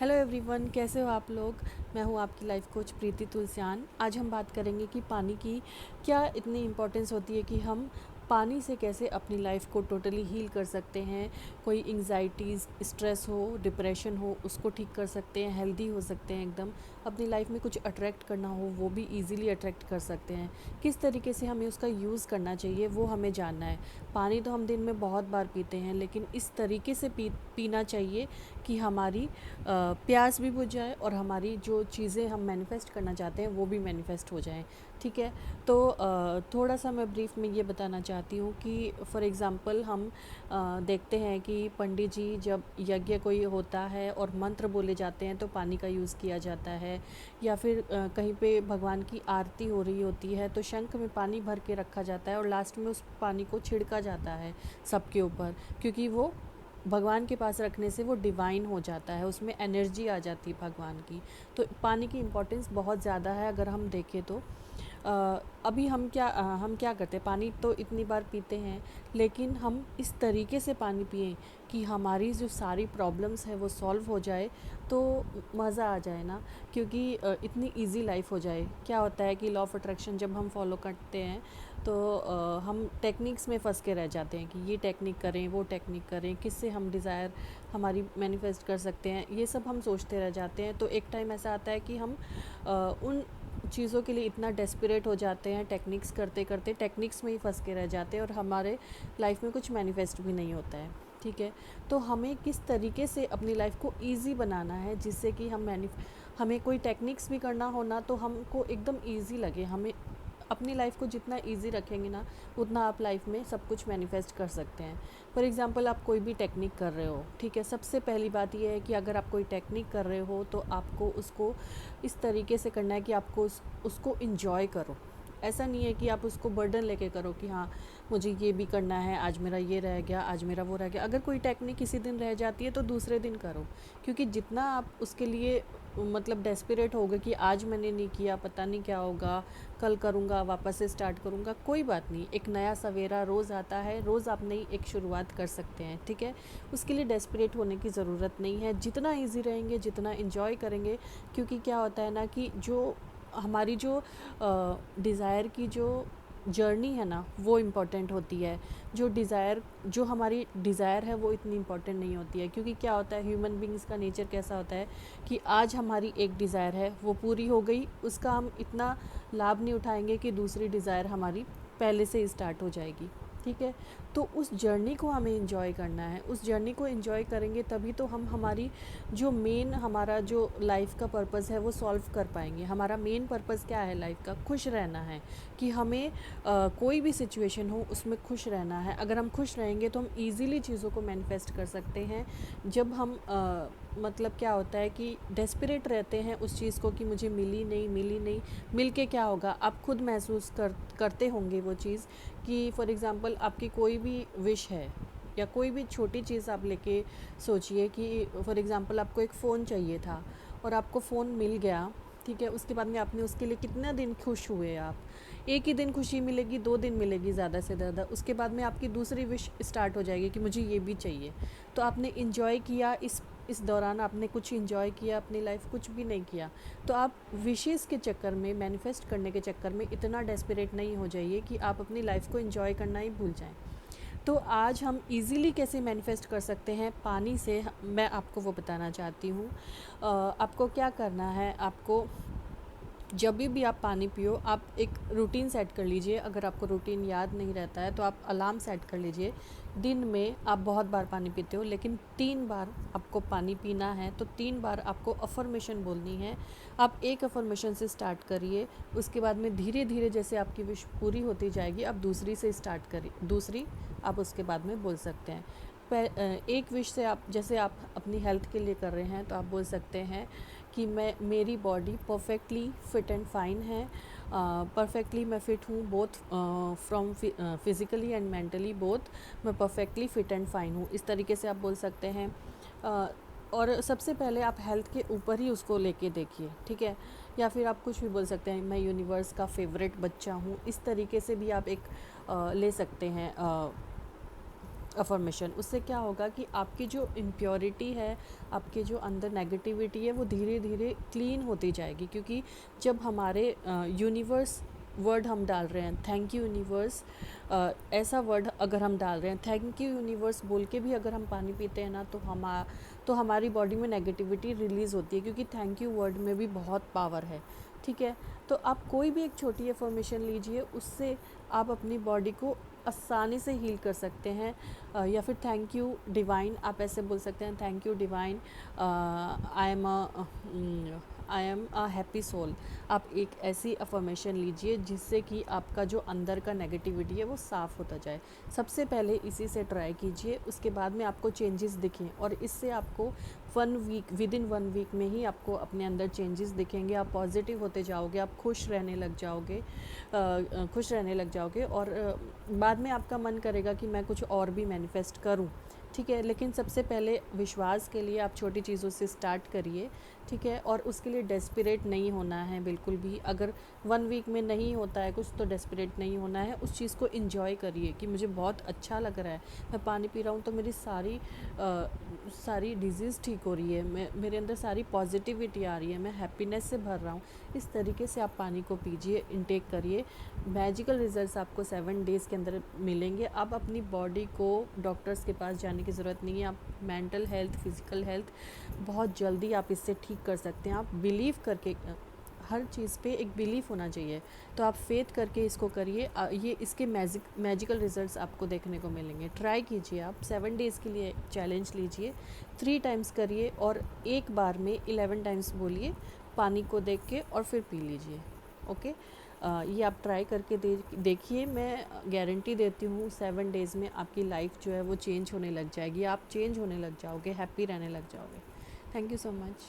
Hello everyone, कैसे हो आप लोग। मैं हूं आपकी लाइफ कोच प्रीति तुलसियान। आज हम बात करेंगे कि पानी की क्या इतनी इम्पोर्टेंस होती है कि हम पानी से कैसे अपनी लाइफ को टोटली हील कर सकते हैं। कोई एंग्जाइटीज़, स्ट्रेस हो, डिप्रेशन हो, उसको ठीक कर सकते हैं, हेल्दी हो सकते हैं एकदम। अपनी लाइफ में कुछ अट्रैक्ट करना हो वो भी इजीली अट्रैक्ट कर सकते हैं। किस तरीके से हमें उसका यूज़ करना चाहिए वो हमें जानना है। पानी तो हम दिन में बहुत बार पीते हैं, लेकिन इस तरीके से पीना चाहिए कि हमारी प्यास भी बुझ जाए और हमारी जो चीज़ें हम मैनिफेस्ट करना चाहते हैं वो भी मैनिफेस्ट हो जाएं। ठीक है। तो थोड़ा सा मैं ब्रीफ में ये बताना चाहती हूँ कि फॉर एग्ज़ाम्पल हम देखते हैं कि पंडित जी जब यज्ञ कोई होता है और मंत्र बोले जाते हैं तो पानी का यूज़ किया जाता है। या फिर कहीं पे भगवान की आरती हो रही होती है तो शंख में पानी भर के रखा जाता है और लास्ट में उस पानी को छिड़का जाता है सबके ऊपर, क्योंकि वो भगवान के पास रखने से वो डिवाइन हो जाता है, उसमें एनर्जी आ जाती है भगवान की। तो पानी की इम्पोर्टेंस बहुत ज़्यादा है अगर हम देखें तो। अभी हम क्या करते हैं, पानी तो इतनी बार पीते हैं, लेकिन हम इस तरीके से पानी पिएं कि हमारी जो सारी प्रॉब्लम्स है वो सॉल्व हो जाए, तो मज़ा आ जाए ना। क्योंकि इतनी इजी लाइफ हो जाए। क्या होता है कि लॉ ऑफ अट्रैक्शन जब हम फॉलो करते हैं तो हम टेक्निक्स में फंस के रह जाते हैं कि ये टेक्निक करें, वो टेक्निक करें, किससे हम डिज़ायर हमारी मैनिफेस्ट कर सकते हैं, ये सब हम सोचते रह जाते हैं। तो एक टाइम ऐसा आता है कि हम उन चीज़ों के लिए इतना डेस्परेट हो जाते हैं, टेक्निक्स करते करते टेक्निक्स में ही फंस के रह जाते हैं और हमारे लाइफ में कुछ मैनिफेस्ट भी नहीं होता है। ठीक है। तो हमें किस तरीके से अपनी लाइफ को ईज़ी बनाना है जिससे कि हमें कोई टेक्निक्स भी करना हो ना तो हमको एकदम ईज़ी लगे। हमें अपनी लाइफ को जितना इजी रखेंगे ना उतना आप लाइफ में सब कुछ मैनिफेस्ट कर सकते हैं। फॉर एग्ज़ाम्पल आप कोई भी टेक्निक कर रहे हो, ठीक है। सबसे पहली बात यह है कि अगर आप कोई टेक्निक कर रहे हो तो आपको उसको इस तरीके से करना है कि आपको उसको इंजॉय करो। ऐसा नहीं है कि आप उसको बर्डन लेके करो कि हाँ मुझे ये भी करना है, आज मेरा ये रह गया, आज मेरा वो रह गया। अगर कोई टेक्निक किसी दिन रह जाती है तो दूसरे दिन करो, क्योंकि जितना आप उसके लिए मतलब डेस्परेट होगे कि आज मैंने नहीं किया, पता नहीं क्या होगा, कल करूँगा, वापस से स्टार्ट करूँगा, कोई बात नहीं। एक नया सवेरा रोज़ आता है, रोज़ आप नई एक शुरुआत कर सकते हैं। ठीक है। उसके लिए डेस्परेट होने की ज़रूरत नहीं है। जितना इजी रहेंगे, जितना इन्जॉय करेंगे, क्योंकि क्या होता है ना कि जो हमारी जो डिज़ायर की जो जर्नी है ना वो इम्पॉर्टेंट होती है। जो हमारी डिज़ायर है वो इतनी इम्पॉर्टेंट नहीं होती है, क्योंकि क्या होता है, ह्यूमन बींग्स का नेचर कैसा होता है कि आज हमारी एक डिज़ायर है वो पूरी हो गई, उसका हम इतना लाभ नहीं उठाएंगे कि दूसरी डिज़ायर हमारी पहले से ही स्टार्ट हो जाएगी। ठीक है। तो उस जर्नी को हमें इंजॉय करना है। उस जर्नी को इंजॉय करेंगे तभी तो हम हमारी जो मेन हमारा जो लाइफ का पर्पस है वो सॉल्व कर पाएंगे। हमारा मेन पर्पस क्या है लाइफ का? खुश रहना है। कि हमें कोई भी सिचुएशन हो उसमें खुश रहना है। अगर हम खुश रहेंगे तो हम इजीली चीज़ों को मैनिफेस्ट कर सकते हैं। जब हम मतलब क्या होता है कि डेस्परेट रहते हैं उस चीज़ को कि मुझे मिली नहीं, मिली नहीं, मिल के क्या होगा, आप खुद महसूस करते होंगे वो चीज़। कि फॉर एग्ज़ाम्पल आपकी कोई भी विश है या कोई भी छोटी चीज़ आप लेके सोचिए कि फॉर एग्ज़ाम्पल आपको एक फ़ोन चाहिए था और आपको फ़ोन मिल गया। ठीक है। उसके बाद में आपने उसके लिए कितना दिन खुश हुए आप। एक ही दिन खुशी मिलेगी, 2 दिन मिलेगी ज़्यादा से ज़्यादा, उसके बाद में आपकी दूसरी विश स्टार्ट हो जाएगी कि मुझे ये भी चाहिए। तो आपने इन्जॉय किया, इस दौरान आपने कुछ इन्जॉय किया अपनी लाइफ, कुछ भी नहीं किया। तो आप विशेज़ के चक्कर में, मैनिफेस्ट करने के चक्कर में इतना डेस्परेट नहीं हो जाइए कि आप अपनी लाइफ को इन्जॉय करना ही भूल जाएं। तो आज हम इजीली कैसे मैनिफेस्ट कर सकते हैं पानी से, मैं आपको वो बताना चाहती हूँ। आपको क्या करना है, आपको जब भी आप पानी पियो आप एक रूटीन सेट कर लीजिए। अगर आपको रूटीन याद नहीं रहता है तो आप अलार्म सेट कर लीजिए। दिन में आप बहुत बार पानी पीते हो, लेकिन 3 बार आपको पानी पीना है, तो 3 बार आपको अफ़र्मेशन बोलनी है। आप एक अफ़र्मेशन से स्टार्ट करिए, उसके बाद में धीरे धीरे जैसे आपकी विश पूरी होती जाएगी आप दूसरी से स्टार्ट करिए, दूसरी आप उसके बाद में बोल सकते हैं। एक विश से आप, जैसे आप अपनी हेल्थ के लिए कर रहे हैं तो आप बोल सकते हैं कि मेरी body perfectly fit and fine है, परफेक्टली मैं फ़िट हूँ, both from physically and mentally both, मैं परफेक्टली फ़िट एंड फाइन हूँ। इस तरीके से आप बोल सकते हैं। और सबसे पहले आप हेल्थ के ऊपर ही उसको लेके देखिए। ठीक है। या फिर आप कुछ भी बोल सकते हैं, मैं यूनिवर्स का फेवरेट बच्चा हूँ, इस तरीके से भी आप एक ले सकते हैं अफर्मेशन। उससे क्या होगा कि आपकी जो इम्प्योरिटी है, आपके जो अंदर नेगेटिविटी है, वो धीरे धीरे क्लीन होती जाएगी। क्योंकि जब हमारे यूनिवर्स वर्ड हम डाल रहे हैं, थैंक यू यूनिवर्स, ऐसा वर्ड अगर हम डाल रहे हैं, थैंक यू यूनिवर्स बोल के भी अगर हम पानी पीते हैं ना, तो हमारी बॉडी में नेगेटिविटी रिलीज़ होती है, क्योंकि थैंक यू वर्ड में भी बहुत पावर है। ठीक है, तो आप कोई भी एक छोटी अफर्मेशन लीजिए, उससे आप अपनी बॉडी को आसानी से हील कर सकते हैं। या फिर थैंक यू डिवाइन, आप ऐसे बोल सकते हैं, thank you divine, I am a happy soul. आप एक ऐसी अफर्मेशन लीजिए जिससे कि आपका जो अंदर का नेगेटिविटी है वो साफ़ होता जाए। सबसे पहले इसी से ट्राई कीजिए, उसके बाद में आपको चेंजेस दिखें, और इससे आपको विद इन 1 वीक में ही आपको अपने अंदर चेंजेस दिखेंगे। आप पॉजिटिव होते जाओगे, आप खुश रहने लग जाओगे, और बाद में आपका मन करेगा कि मैं कुछ और भी मैनिफेस्ट करूं। ठीक है, लेकिन सबसे पहले विश्वास के लिए आप छोटी चीज़ों से स्टार्ट करिए। ठीक है, और उसके लिए डेस्परेट नहीं होना है बिल्कुल भी। अगर 1 वीक में नहीं होता है कुछ, तो डेस्परेट नहीं होना है, उस चीज़ को एंजॉय करिए कि मुझे बहुत अच्छा लग रहा है, मैं पानी पी रहा हूँ तो मेरी सारी डिजीज़ ठीक हो रही है, मेरे अंदर सारी पॉजिटिविटी आ रही है, मैं हैप्पीनेस से भर रहा हूँ। इस तरीके से आप पानी को पीजिए, इनटेक करिए। मैजिकल रिजल्ट्स आपको 7 डेज़ के अंदर मिलेंगे। आप अपनी बॉडी को डॉक्टर्स के पास जाने की ज़रूरत नहीं है। आप मेंटल हेल्थ, फिज़िकल हेल्थ बहुत जल्दी आप इससे ठीक कर सकते हैं। आप बिलीव करके, हर चीज़ पे एक बिलीफ होना चाहिए, तो आप फेथ करके इसको करिए। ये इसके मैजिकल रिजल्ट्स आपको देखने को मिलेंगे। ट्राई कीजिए, आप 7 डेज़ के लिए चैलेंज लीजिए, 3 टाइम्स करिए, और एक बार में 11 टाइम्स बोलिए पानी को देख के, और फिर पी लीजिए। ओके, ये आप ट्राई करके देखिए। मैं गारंटी देती हूँ 7 डेज़ में आपकी लाइफ जो है वो चेंज होने लग जाएगी, आप चेंज होने लग जाओगे, हैप्पी रहने लग जाओगे। Thank you so much.